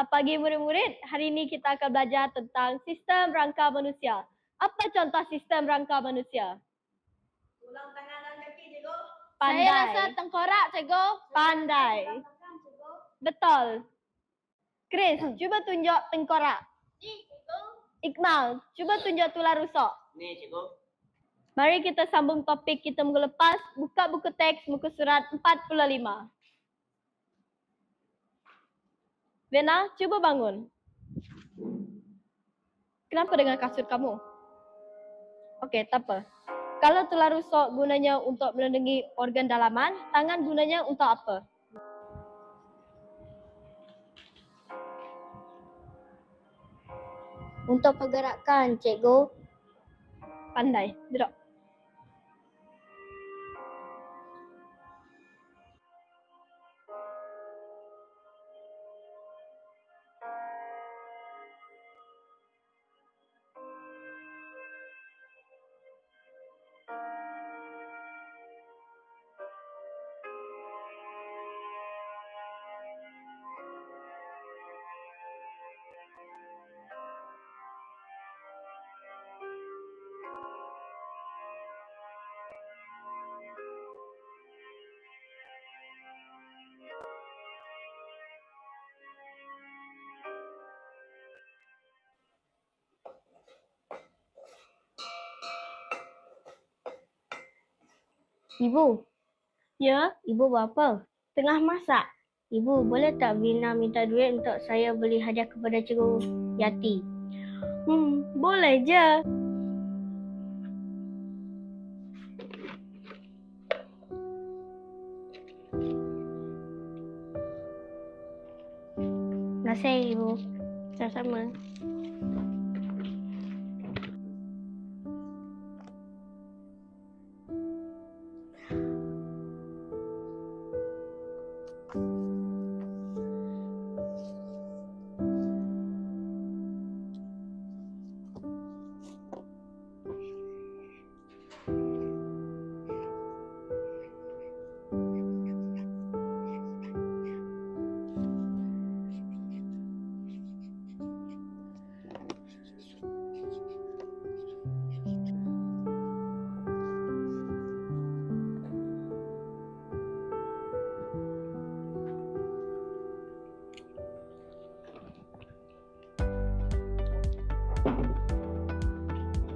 Pagi murid-murid, hari ini kita akan belajar tentang sistem rangka manusia. Apa contoh sistem rangka manusia? Tulang tangan dan kaki, cikgu. Pandai. Saya rasa tengkorak, cikgu. Pandai. Betul. Chris, cuba tunjuk tengkorak. Ni, cikgu. Iqmal, cuba tunjuk tulang rusuk. Ni, cikgu. Mari kita sambung topik kita minggu lepas. Buka buku teks muka surat 45. Vena, cuba bangun. Kenapa dengan kasut kamu? Okey, tak apa. Kalau tulang rusuk gunanya untuk melindungi organ dalaman, tangan gunanya untuk apa? Untuk pergerakan, cikgu. Pandai. Duduk. Ibu, Ya, ibu buat apa? tengah masak. Ibu, boleh tak Vina minta duit untuk saya beli hadiah kepada cikgu Yati? Boleh je. Terima kasih, ibu. Sama-sama.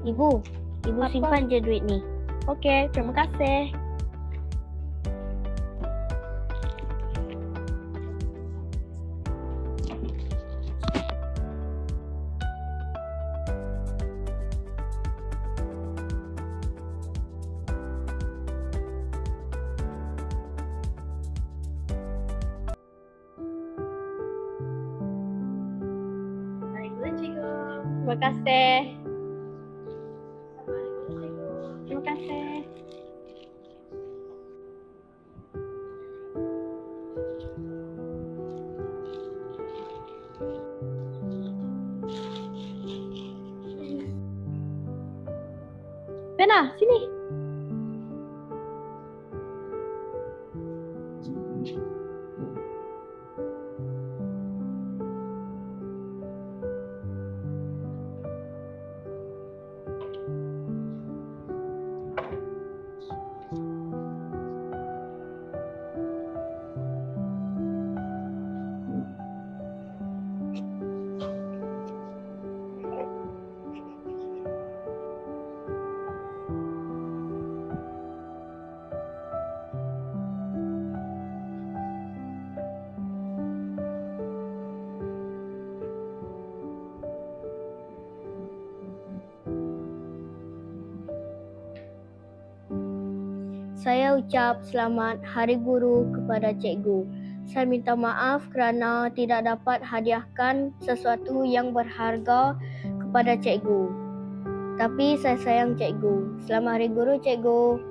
Ibu, ibu Apa? simpan je duit ni. Okey, terima kasih. Terima kasih. Terima kasih. Vena, sini. Saya ucap selamat Hari Guru kepada cikgu. Saya minta maaf kerana tidak dapat hadiahkan sesuatu yang berharga kepada cikgu. Tapi saya sayang cikgu. Selamat Hari Guru, cikgu.